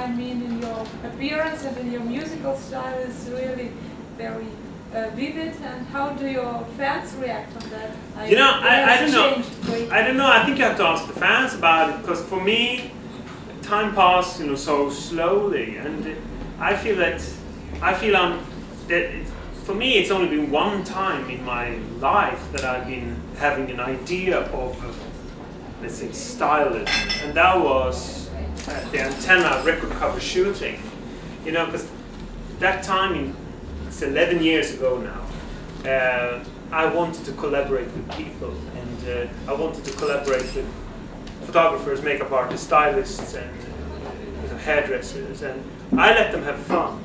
I mean, in your appearance and in your musical style is really very vivid. And how do your fans react on that? You know, I don't know. I don't know. I think you have to ask the fans about it, because for me, time passed, you know, so slowly, and I feel that for me it's only been one time in my life that I've been having an idea of, let's say, stylism, and that was at the Antenna record cover shooting. You know, because that time, it's 11 years ago now, I wanted to collaborate with people, and I wanted to collaborate with photographers, makeup artists, stylists, and hairdressers, and I let them have fun.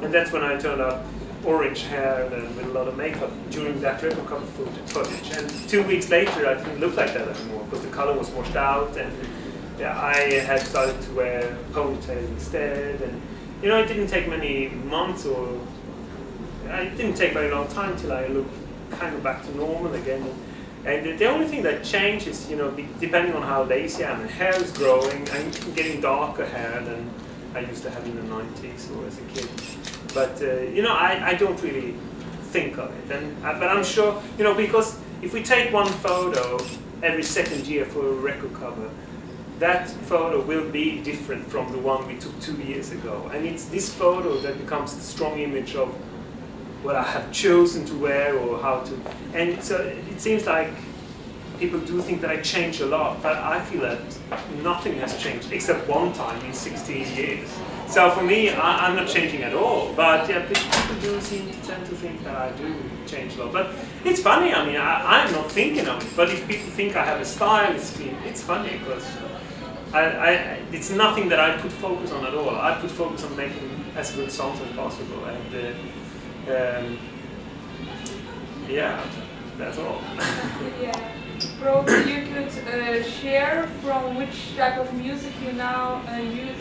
And that's when I turned up orange hair and with a lot of makeup during that record cover footage. And 2 weeks later, I didn't look like that anymore, because the color was washed out, and yeah, I had started to wear ponytails instead. And you know, it didn't take many months, or it didn't take very long time till I looked kind of back to normal again. And the only thing that changed is, you know, depending on how lazy I am, and hair is growing, I'm getting darker hair than I used to have in the 90s or as a kid. But, you know, I don't really think of it. But I'm sure, you know, because if we take one photo every second year for a record cover, that photo will be different from the one we took 2 years ago. And it's this photo that becomes the strong image of what I have chosen to wear, or how to, and so it seems like people do think that I change a lot, but I feel that nothing has changed except one time in 16 years. So for me, I'm not changing at all, but yeah, people do tend to think that I do change a lot. But it's funny, I mean, I'm not thinking of it, but if people think I have a style, it's funny, because it's nothing that I put focus on at all. I put focus on making as good songs as possible, and yeah, that's all. Yeah, probably you could share from which type of music you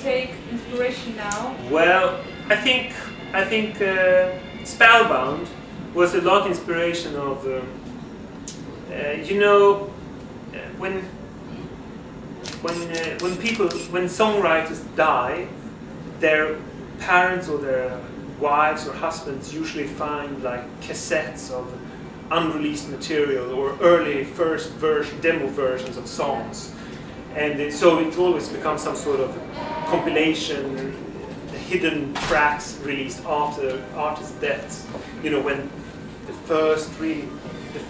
take inspiration now. Well, I think Spellbound was a lot inspiration of you know, when songwriters die, their parents or their wives or husbands usually find like cassettes of unreleased material or early first version, demo versions of songs, and so it always becomes some sort of compilation, hidden tracks released after artists' deaths. You know, when the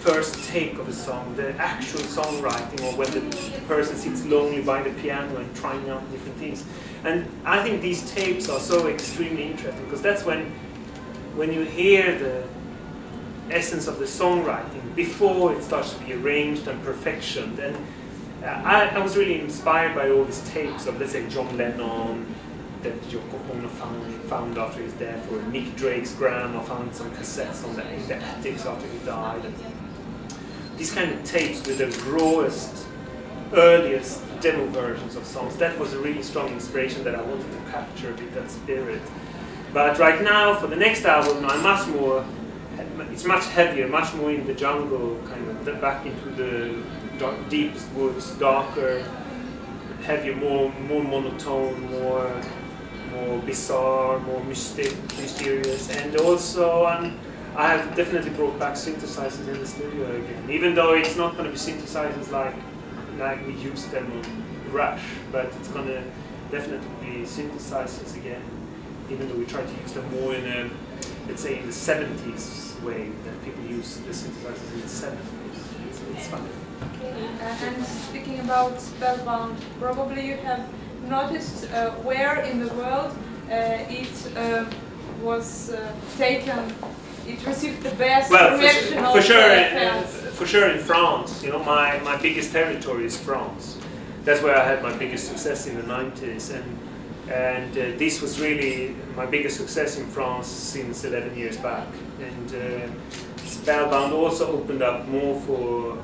first take of a song, the actual songwriting, or when the person sits lonely by the piano and trying out different things. And I think these tapes are so extremely interesting, because that's when you hear the essence of the songwriting before it starts to be arranged and perfectioned. And I was really inspired by all these tapes of, let's say, John Lennon, that Yoko Ono found after his death, or Nick Drake's grandma found some cassettes in the attics after he died. And these kind of tapes with the rawest, earliest demo versions of songs, that was a really strong inspiration that I wanted to capture with that spirit. But right now, for the next album, it's much heavier, much more in the jungle, kind of back into the deepest woods, darker, heavier, more monotone, more bizarre, more mysterious, and also I have definitely brought back synthesizers in the studio again, even though it's not going to be synthesizers like we used them on Rush, but it's going to definitely be synthesizers again, even though we try to use them more in a, let's say, in the 70s way that people use the synthesizers in the 70s. It's fun. Okay. And speaking about Spellbound, probably you have noticed where in the world it was taken. It received the best reaction of fans. For sure in France. You know, my biggest territory is France. That's where I had my biggest success in the 90s, and this was really my biggest success in France since 11 years back. And Spellbound also opened up more for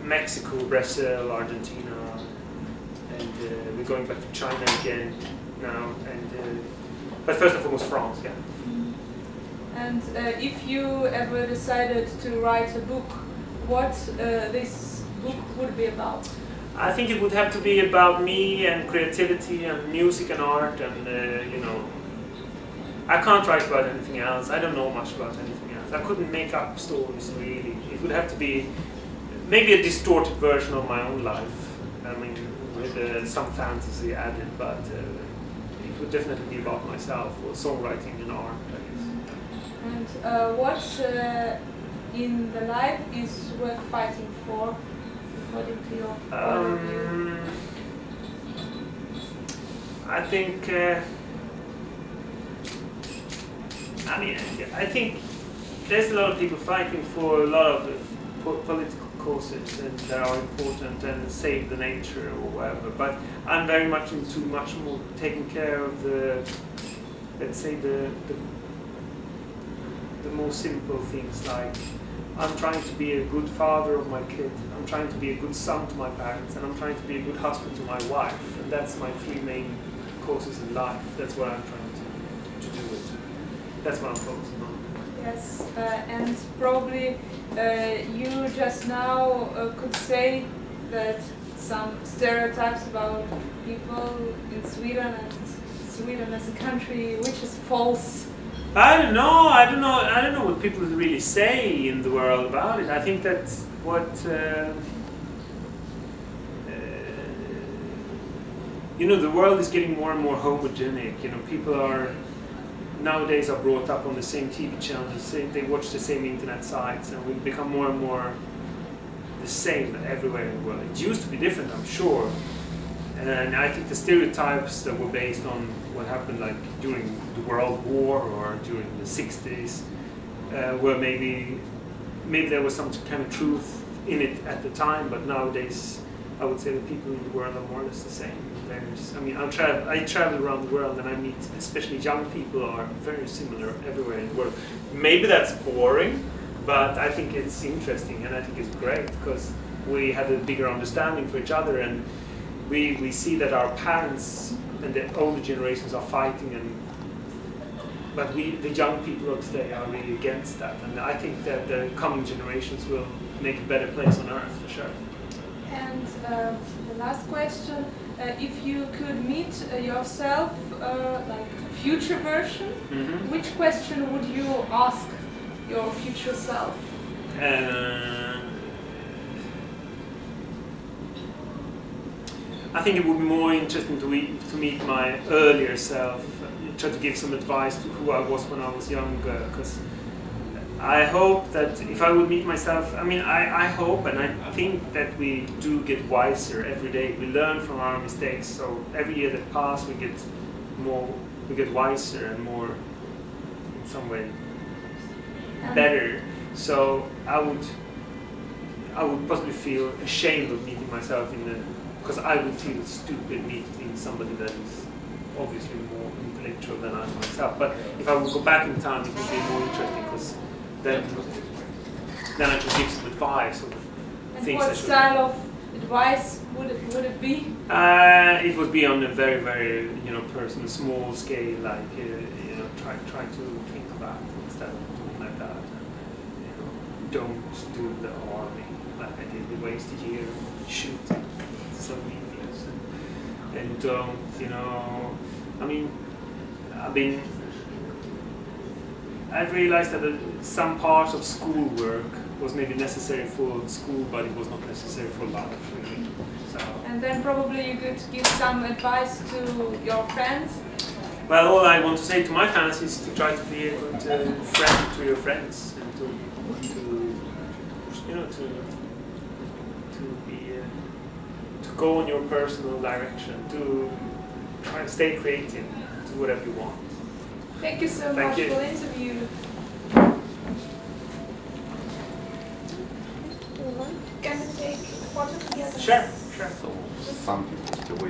Mexico, Brazil, Argentina, and we're going back to China again now. And but first and foremost, France, yeah. And if you ever decided to write a book, what this book would be about? I think it would have to be about me and creativity and music and art and, you know, I can't write about anything else. I don't know much about anything else. I couldn't make up stories, really. It would have to be maybe a distorted version of my own life. I mean, with some fantasy added, but it would definitely be about myself, or songwriting and art, I guess. And what in the life is worth fighting for, according to your point of view? I think, I mean, I think there's a lot of people fighting for a lot of political causes and that are important and save the nature or whatever. But I'm very much into much more taking care of the, let's say, the more simple things, like I'm trying to be a good father of my kid, I'm trying to be a good son to my parents, and I'm trying to be a good husband to my wife. And that's my three main causes in life. That's what I'm trying to do it. That's what I'm focusing on. Yes, and probably you just now could say that some stereotypes about people in Sweden and Sweden as a country, which is false. I don't know what people really say in the world about it. I think that's what you know, the world is getting more and more homogenic. You know, people are nowadays are brought up on the same TV channels, they watch the same internet sites, and we become more and more the same everywhere in the world. It used to be different, I'm sure, and I think the stereotypes that were based on what happened like during the World War or during the 60s were maybe there was some kind of truth in it at the time, but nowadays I would say that people in the world are more or less the same. I mean, I travel around the world and I meet, especially young people, are very similar everywhere in the world. Maybe that's boring, but I think it's interesting and I think it's great because we have a bigger understanding for each other, and we see that our parents and the older generations are fighting, but the young people of today are really against that, and I think that the coming generations will make a better place on earth for sure. And the last question, if you could meet yourself, like future version, which question would you ask your future self? I think it would be more interesting to meet my earlier self, try to give some advice to who I was when I was younger, because I hope that if I would meet myself, I mean, I hope and I think that we do get wiser every day. We learn from our mistakes, so every year that passes we get wiser and more, in some way, better. So I would possibly feel ashamed of meeting myself because I would feel stupid meeting somebody that is obviously more intellectual than I myself. But if I would go back in time, it would be more interesting because then I could give some advice. And what style of advice would it be? It would be on a very, very personal, small scale, like try to think about it instead of doing like that. And, don't do the army like I did. We waste a year shooting so many years, and don't I mean, I've realized that some parts of schoolwork was maybe necessary for school, but it was not necessary for life, really. So. And then probably you could give some advice to your friends? Well, all I want to say to my fans is to try to be a good friend to your friends, and to go in your personal direction, to try and stay creative, do whatever you want. Thank you so much for the interview. Can we take a photo together? Sure, sure. So some people still wait.